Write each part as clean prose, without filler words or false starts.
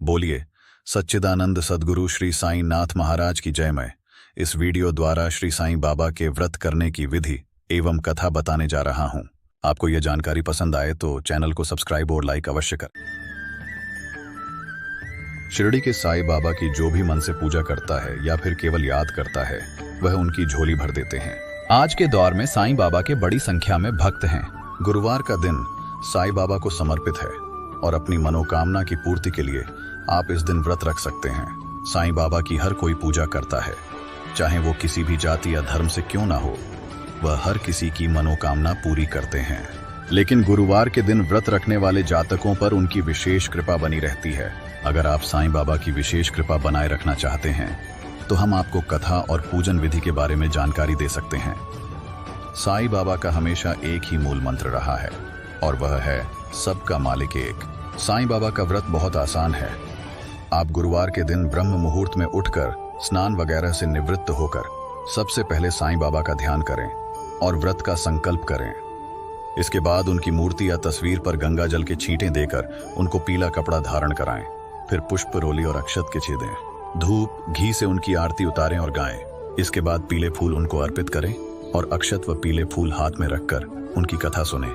बोलिए सच्चिदानंद सद्गुरु श्री साईं नाथ महाराज की जयमय। इस वीडियो द्वारा श्री साईं बाबा के व्रत करने की विधि एवं कथा बताने जा रहा हूं। आपको यह जानकारी पसंद आए तो चैनल को सब्सक्राइब और लाइक अवश्य कर। शिरडी के साईं बाबा की जो भी मन से पूजा करता है या फिर केवल याद करता है वह उनकी झोली भर देते हैं। आज के दौर में साईं बाबा के बड़ी संख्या में भक्त हैं। गुरुवार का दिन साईं बाबा को समर्पित है और अपनी मनोकामना की पूर्ति के लिए आप इस दिन व्रत रख सकते हैं। साईं बाबा की हर कोई पूजा करता है, चाहे वो किसी भी जाति या धर्म से क्यों ना हो। वह हर किसी की मनोकामना पूरी करते हैं, लेकिन गुरुवार के दिन व्रत रखने वाले जातकों पर उनकी विशेष कृपा बनी रहती है। अगर आप साईं बाबा की विशेष कृपा बनाए रखना चाहते हैं तो हम आपको कथा और पूजन विधि के बारे में जानकारी दे सकते हैं। साईं बाबा का हमेशा एक ही मूल मंत्र रहा है और वह है सबका मालिक एक। साईं बाबा का व्रत बहुत आसान है। आप गुरुवार के दिन ब्रह्म मुहूर्त में उठकर स्नान वगैरह से निवृत्त होकर सबसे पहले साईं बाबा का ध्यान करें और व्रत का संकल्प करें। इसके बाद उनकी मूर्ति या तस्वीर पर गंगा जल के छींटे देकर उनको पीला कपड़ा धारण कराएं। फिर पुष्प, रोली और अक्षत के छेदें। धूप, घी से उनकी आरती उतारें और गाएं। इसके बाद पीले फूल उनको अर्पित करें और अक्षत व पीले फूल हाथ में रखकर उनकी कथा सुनें।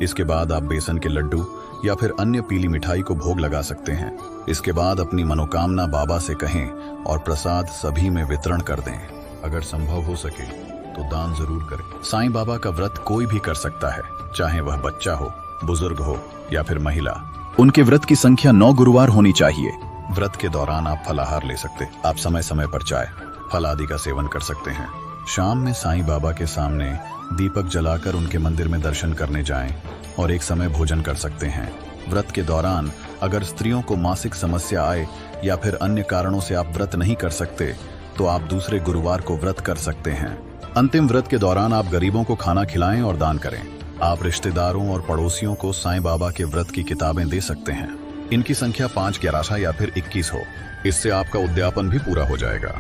इसके बाद आप बेसन के लड्डू या फिर अन्य पीली मिठाई को भोग लगा सकते हैं। इसके बाद अपनी मनोकामना बाबा से कहें और प्रसाद सभी में वितरण कर दें। अगर संभव हो सके तो दान जरूर करें। साईं बाबा का व्रत कोई भी कर सकता है, चाहे वह बच्चा हो, बुजुर्ग हो या फिर महिला। उनके व्रत की संख्या 9 गुरुवार होनी चाहिए। व्रत के दौरान आप फलाहार ले सकते। आप समय समय पर चाय, फल आदि का सेवन कर सकते हैं। शाम में साईं बाबा के सामने दीपक जलाकर उनके मंदिर में दर्शन करने जाएं और एक समय भोजन कर सकते हैं। व्रत के दौरान अगर स्त्रियों को मासिक समस्या आए या फिर अन्य कारणों से आप व्रत नहीं कर सकते तो आप दूसरे गुरुवार को व्रत कर सकते हैं। अंतिम व्रत के दौरान आप गरीबों को खाना खिलाएं और दान करें। आप रिश्तेदारों और पड़ोसियों को साईं बाबा के व्रत की किताबें दे सकते हैं। इनकी संख्या 5, 11 या फिर 21 हो। इससे आपका उद्यापन भी पूरा हो जाएगा।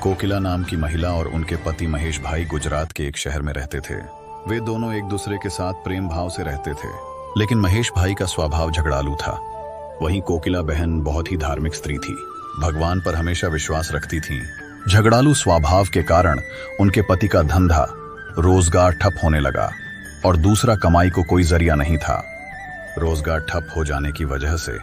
कोकिला नाम की महिला और उनके पति महेश भाई गुजरात के एक शहर में रहते थे। वे दोनों एक दूसरे के साथ प्रेम भाव से रहते थे, लेकिन महेश भाई का स्वभाव झगड़ालू था। वहीं कोकिला बहन बहुत ही धार्मिक स्त्री थी, भगवान पर हमेशा विश्वास रखती थी। झगड़ालू स्वभाव के कारण उनके पति का धंधा रोजगार ठप होने लगा और दूसरा कमाई को कोई जरिया नहीं था। रोजगार ठप हो जाने की वजह से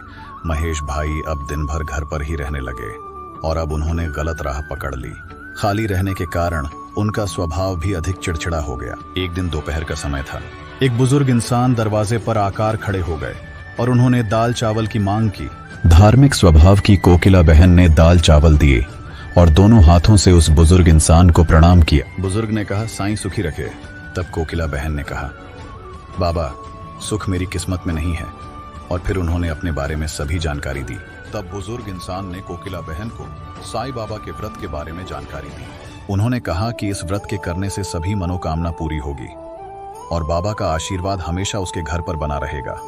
महेश भाई अब दिन भर घर पर ही रहने लगे और अब उन्होंने गलत राह पकड़ ली। खाली रहने के कारण उनका स्वभाव भी अधिक चिड़चिड़ा हो गया। एक दिन दोपहर का समय था। एक बुजुर्ग इंसान दरवाजे पर आकर खड़े हो गए और उन्होंने दाल चावल की मांग की। धार्मिक स्वभाव की कोकिला बहन ने दाल चावल दिए और दोनों हाथों से उस बुजुर्ग इंसान को प्रणाम किया। बुजुर्ग ने कहा, साईं सुखी रखे। तब कोकिला बहन ने कहा, बाबा सुख मेरी किस्मत में नहीं है। और फिर उन्होंने अपने बारे में सभी जानकारी दी। तब बुजुर्ग इंसान ने कोकिला बहन को साईं बाबा के व्रत के बारे में जानकारी दी। उन्होंने कहा कि इस व्रत के करने से सभी मनोकामना पूरी होगी और बाबा का आशीर्वाद हमेशा उसके घर पर बना रहेगा।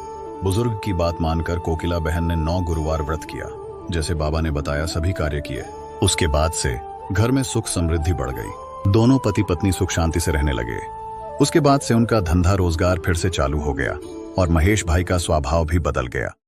बुजुर्ग की बात मानकर कोकिला बहन ने 9 गुरुवार व्रत किया। जैसे बाबा ने बताया सभी कार्य किए। उसके बाद से घर में सुख समृद्धि बढ़ गई। दोनों पति पत्नी सुख शांति से रहने लगे। उसके बाद से उनका धंधा रोजगार फिर से चालू हो गया और महेश भाई का स्वभाव भी बदल गया।